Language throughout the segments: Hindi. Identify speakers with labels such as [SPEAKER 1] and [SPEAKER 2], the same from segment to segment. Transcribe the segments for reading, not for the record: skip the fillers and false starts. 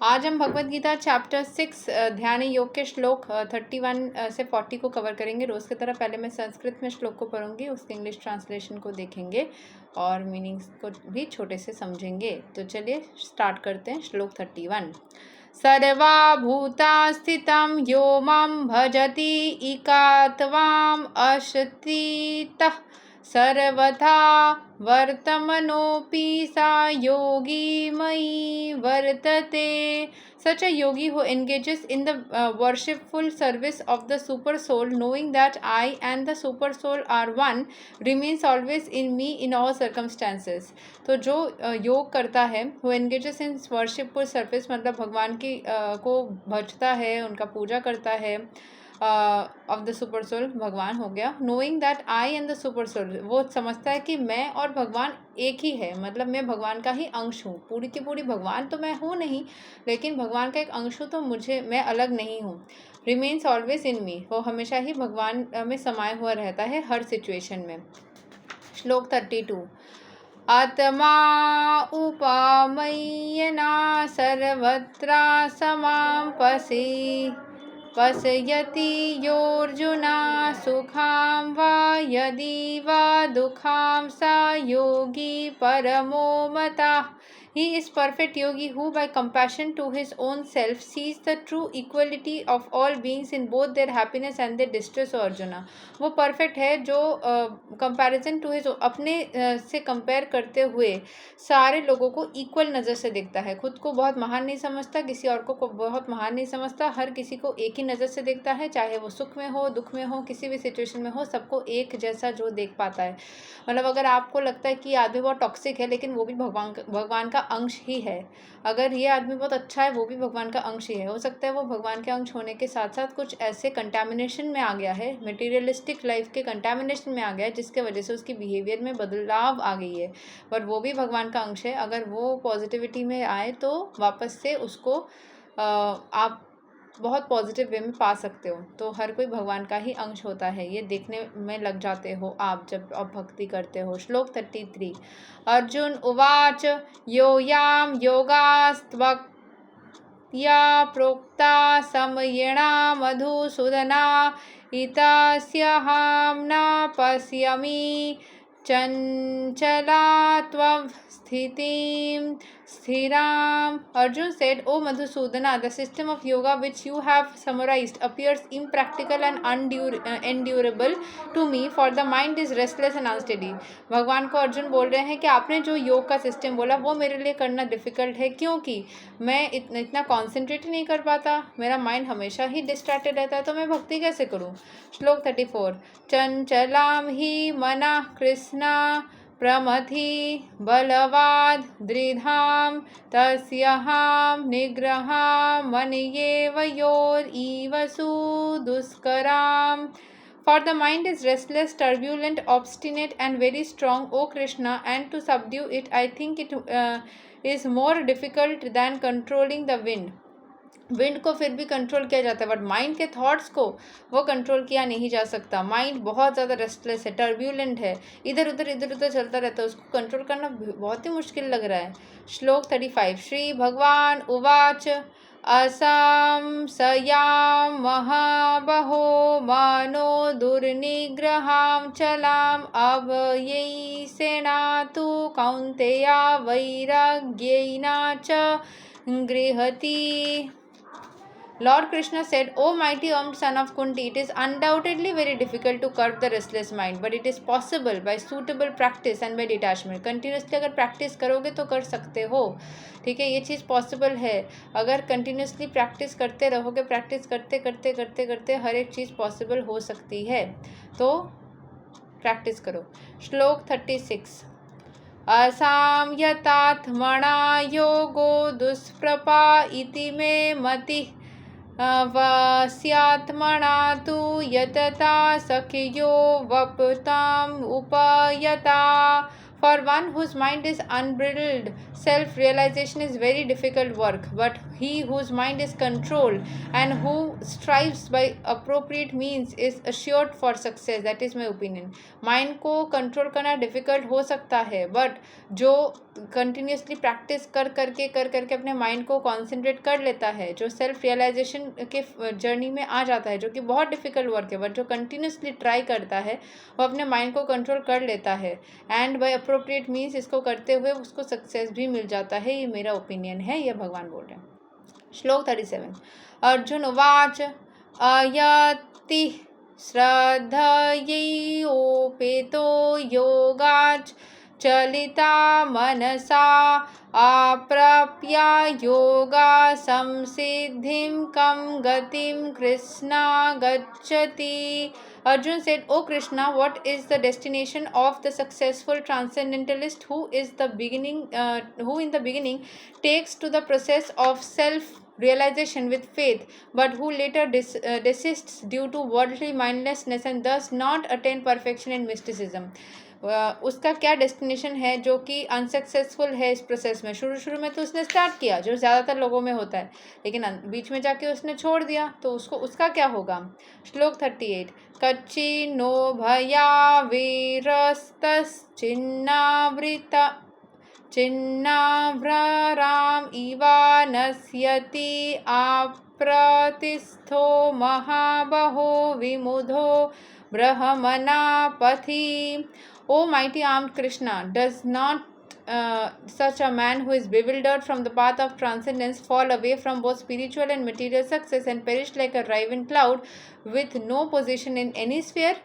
[SPEAKER 1] आज हम भगवत गीता चैप्टर 6 ध्यान योग के श्लोक 31 से 40 को कवर करेंगे। रोज़ की तरह पहले मैं संस्कृत में श्लोक को पढ़ूंगी, उसके इंग्लिश ट्रांसलेशन को देखेंगे और मीनिंग्स को भी छोटे से समझेंगे। तो चलिए स्टार्ट करते हैं। श्लोक 31। सर्वा भूता स्थितं यो मां भजति इकात्वाम अशतीतः सर्वथा वर्तमनोऽपि सा योगी मयि वर्तते। Such a yogi who engages in the worshipful service of the super soul, knowing that I and the super soul are one, remains always in me in all circumstances. तो जो योग करता है, who engages in worshipful service मतलब भगवान की को भजता है, उनका पूजा करता है, ऑफ द सुपर सोल भगवान हो गया। Knowing that I and the super soul, वो समझता है कि मैं और भगवान एक ही है, मतलब मैं भगवान का ही अंश हूँ। पूरी की पूरी भगवान तो मैं हूँ नहीं, लेकिन भगवान का एक अंश हूँ, तो मैं अलग नहीं हूँ। रिमेन्स ऑलवेज इन मी, वो हमेशा ही भगवान में समाया हुआ रहता है हर सिचुएशन में। श्लोक 32। आत्मा उपमय्यना सर्वत्र समां पश्यति योऽर्जुना सुखां वा यदि वा दुःखां स योगी परमो मतः। He is perfect yogi who by compassion to his own self sees the true equality of all beings in both their happiness and their distress। Arjuna, वो परफेक्ट है जो कंपैरिजन टू हिज, अपने से कंपेयर करते हुए सारे लोगों को इक्वल नज़र से देखता है। खुद को बहुत महान नहीं समझता, किसी और को बहुत महान नहीं समझता, हर किसी को एक ही नज़र से देखता है, चाहे वो सुख में हो, दुख में हो, किसी भी सिचुएशन में हो, सबको एक जैसा जो देख पाता है। मतलब अगर आपको लगता है कि ये आदमी बहुत टॉक्सिक है, लेकिन वो भी भगवान का अंश ही है। अगर ये आदमी बहुत अच्छा है, वो भी भगवान का अंश ही है। हो सकता है वो भगवान के अंश होने के साथ साथ कुछ ऐसे कंटामिनेशन में आ गया है, मटेरियलिस्टिक लाइफ के कंटामिनेशन में आ गया है, जिसके वजह से उसकी बिहेवियर में बदलाव आ गई है, पर वो भी भगवान का अंश है। अगर वो पॉजिटिविटी में आए तो वापस से उसको आप बहुत पॉजिटिव वे में पा सकते हो। तो हर कोई भगवान का ही अंश होता है, ये देखने में लग जाते हो आप जब आप भक्ति करते हो। श्लोक 33। अर्जुन उवाच योयाम योगास्त्वया प्रोक्ता समयेणा मधुसूदना इतस्याहं न पश्यामि चंचला त्वं स्थितिं स्थिराम। Arjun said, O Madhusudana, the system of yoga which you have summarized appears impractical and endurable to me, for the mind is restless and unsteady। भगवान को अर्जुन बोल रहे हैं कि आपने जो योग का सिस्टम बोला वो मेरे लिए करना डिफ़िकल्ट है, क्योंकि मैं इतना कॉन्सेंट्रेट नहीं कर पाता, मेरा माइंड हमेशा ही डिस्ट्रैक्टेड रहता है, तो मैं भक्ति कैसे करूं। श्लोक 34। चंचलाम ही मना Krishna प्रमथि बलवाद दृढ़ां तस्याहं निग्रहां मन्येव योरीवसु दुष्कराम्। For the mind is restless, turbulent, obstinate and very strong, O Krishna, and to subdue it I think it is more difficult than controlling the wind। Wind को फिर भी कंट्रोल किया जाता है, बट माइंड के थॉट्स को वो कंट्रोल किया नहीं जा सकता। माइंड बहुत ज़्यादा रेस्टलेस है, टर्ब्यूलेंट है, इधर उधर चलता रहता है, उसको कंट्रोल करना बहुत ही मुश्किल लग रहा है। श्लोक 35। श्री भगवान उवाच असंशयां महाबहो मानो दुर्निग्रहां चलाम अभयैषेणा तु कौन्तेया वैराग्येन च गृहति। Lord Krishna said, O mighty armed son of Kunti, it is undoubtedly very difficult to curb the restless mind, but it is possible by suitable practice and by detachment। Continuously अगर प्रैक्टिस करोगे तो कर सकते हो, ठीक है, ये चीज़ पॉसिबल है। अगर कंटिन्यूसली प्रैक्टिस करते रहोगे, प्रैक्टिस करते करते करते करते हर एक चीज़ पॉसिबल हो सकती है, तो प्रैक्टिस करो। श्लोक 36। असाम्यतात्मना योगो दुष्प्रपा इति मे मतिः वस्यात्मना तु यतता सखयो वपताम उपयता। For one whose mind is unbridled, self realization is very difficult work, but he whose mind is controlled and who strives by appropriate means is assured for success. That is my opinion. Mind को कंट्रोल करना डिफ़िकल्ट हो सकता है, बट जो कंटिन्यूसली प्रैक्टिस कर करके अपने माइंड को कॉन्सेंट्रेट कर लेता है, जो सेल्फ रियलाइजेशन के जर्नी में आ जाता है, जो कि बहुत डिफ़िकल्ट वर्क है, बट जो कंटिन्यूसली ट्राई करता है वो अपने माइंड को कंट्रोल कर लेता है, एंड बाय अप्रोप्रिएट मीन्स इसको करते हुए उसको सक्सेस भी मिल जाता है। ये मेरा ओपिनियन है, ये भगवान बोल रहे हैं। श्लोक 37। अर्जुन उवाच अयति श्रद्धयैयोपेतो योगाच् चलिता मनसा आप्राप्य योगा संसिद्धिं कं गतिं कृष्णा गच्छति। Arjun said, O Krishna, what is the destination of the successful transcendentalist who in the beginning takes to the process of self-realization with faith, but who later desists due to worldly mindlessness and thus not attain perfection in mysticism? उसका क्या डेस्टिनेशन है जो कि अनसक्सेसफुल है इस प्रोसेस में। शुरू में तो उसने स्टार्ट किया, जो ज़्यादातर लोगों में होता है, लेकिन बीच में जाके उसने छोड़ दिया, तो उसका क्या होगा। श्लोक 38। कच्ची नो भया चिन्नाभ्राम इवा नश्यति आप्रतिस्थो महाबहो विमुधो ब्रह्मणा पथि। O mighty armed Krishna, does not such a man who is bewildered from the path of transcendence fall away from both spiritual and material success and perish like a raven cloud with no position in any sphere?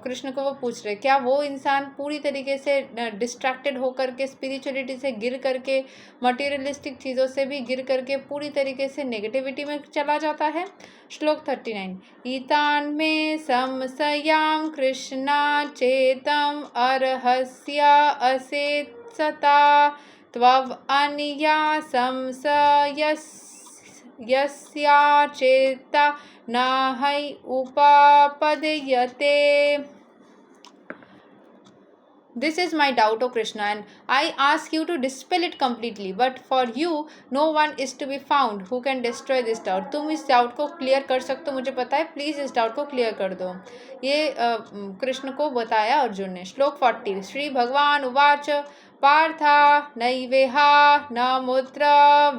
[SPEAKER 1] Krishna को वो पूछ रहे, क्या वो इंसान पूरी तरीके से डिस्ट्रैक्टेड होकर के, स्पिरिचुअलिटी से गिर करके, मटेरियलिस्टिक चीज़ों से भी गिर करके पूरी तरीके से नेगेटिविटी में चला जाता है। श्लोक 39। ईतान में संशयाम कृष्णा चेतम अर्हस्य असेत्सता त्वव अन्या संशयस्या चेता नाहै उपापद्यते। This is my doubt, O Krishna, and I ask you to dispel it completely. But for you, no one is to be found who can destroy this doubt. तुम इस डाउट को क्लियर कर सकते हो, मुझे पता है, प्लीज़ इस डाउट को क्लियर कर दो। ये कृष्ण को बताया अर्जुन ने। श्लोक 40। श्री भगवान उवाच पार्था नैवेहा न मुत्र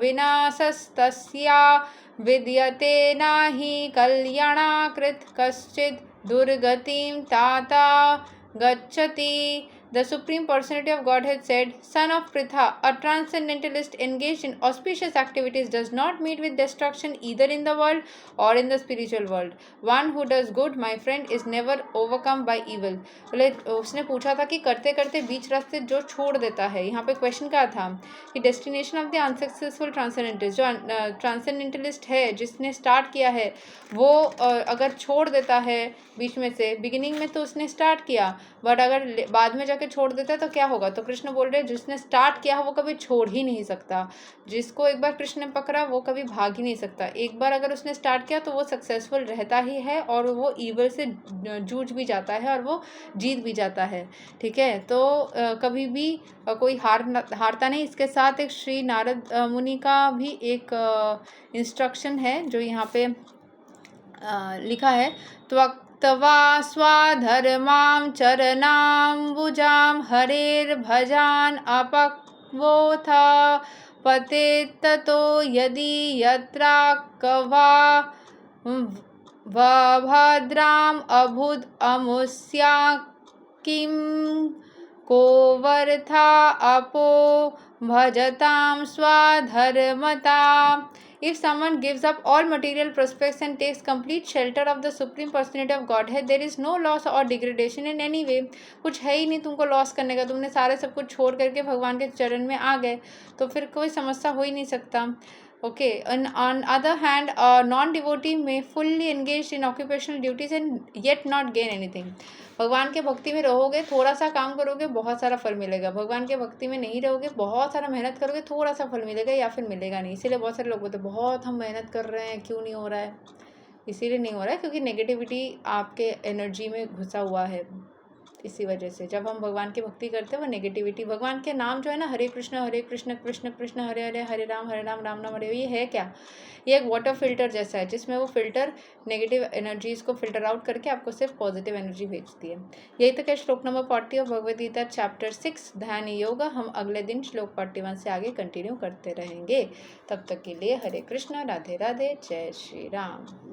[SPEAKER 1] विनाशस्तस्या विद्यते नहि कल्याणाकृत कश्चित् दुर्गतिं ताता गच्छति। The Supreme Personality of Godhead said, Son of Pritha, a transcendentalist engaged in auspicious activities does not meet with destruction either in the world or in the spiritual world. One who does good, my friend, is never overcome by evil. बोले उसने पूछा था कि करते करते बीच रास्ते जो छोड़ देता है, यहाँ पे क्वेश्चन क्या था कि destination of the unsuccessful transcendentalist, जो ट्रांसेंडेंटलिस्ट है जिसने स्टार्ट किया है, वो अगर छोड़ देता है बीच में से, बिगिनिंग में तो उसने स्टार्ट किया, बट अगर बाद में जाके छोड़ देता है तो क्या होगा। तो कृष्ण बोल रहे हैं जिसने स्टार्ट किया वो कभी छोड़ ही नहीं सकता। जिसको एक बार कृष्ण ने पकड़ा वो कभी भाग ही नहीं सकता। एक बार अगर उसने स्टार्ट किया तो वो सक्सेसफुल रहता ही है, और वो ईवल से जूझ भी जाता है और वो जीत भी जाता है। ठीक है, तो कभी भी कोई हारता नहीं। इसके साथ एक श्री नारद मुनि का भी एक इंस्ट्रक्शन है जो यहाँ पे लिखा है। त्वक्त्वा स्वाधर्मां चरणाम्बुजां हरेर्भजान् अपक्वोऽथ पतेत् ततो यदि यत्रा कवा वभद्राम् अभुद् अमुष्या किं कोवर्था अपो भजतां स्वाधर्मता। If someone gives up all material prospects and takes complete shelter of the Supreme Personality of Godhead, there is no loss or degradation in any way. कुछ है ही नहीं तुमको लॉस करने का, तुमने सारे सब कुछ छोड़ करके भगवान के चरण में आ गए, तो फिर कोई समस्या हो ही नहीं सकता। Okay, on other hand, a non-devotee may fully engage in occupational duties and yet not gain anything. भगवान के भक्ति में रहोगे, थोड़ा सा काम करोगे, बहुत सारा फल मिलेगा। भगवान के भक्ति में नहीं रहोगे, बहुत सारा मेहनत करोगे, थोड़ा सा फल मिलेगा या फिर मिलेगा नहीं। इसीलिए बहुत सारे लोग बोलते हैं बहुत हम मेहनत कर रहे हैं, क्यों नहीं हो रहा है। इसीलिए नहीं हो रहा है क्योंकि नेगेटिविटी आपके एनर्जी में घुसा हुआ है। इसी वजह से जब हम भगवान की भक्ति करते हैं वो नेगेटिविटी, भगवान के नाम जो है ना, हरे कृष्ण कृष्ण कृष्ण हरे हरे, हरे राम राम नाम हरे, ये है क्या? ये एक वाटर फिल्टर जैसा है, जिसमें वो फिल्टर नेगेटिव एनर्जीज को फिल्टर आउट करके आपको सिर्फ पॉजिटिव एनर्जी भेजती है। यही तक है श्लोक number 40 of Bhagavad Gita chapter 6 Dhyana योग। हम अगले दिन श्लोक 41 से आगे कंटिन्यू करते रहेंगे। तब तक के लिए हरे कृष्ण, राधे राधे, जय श्री राम।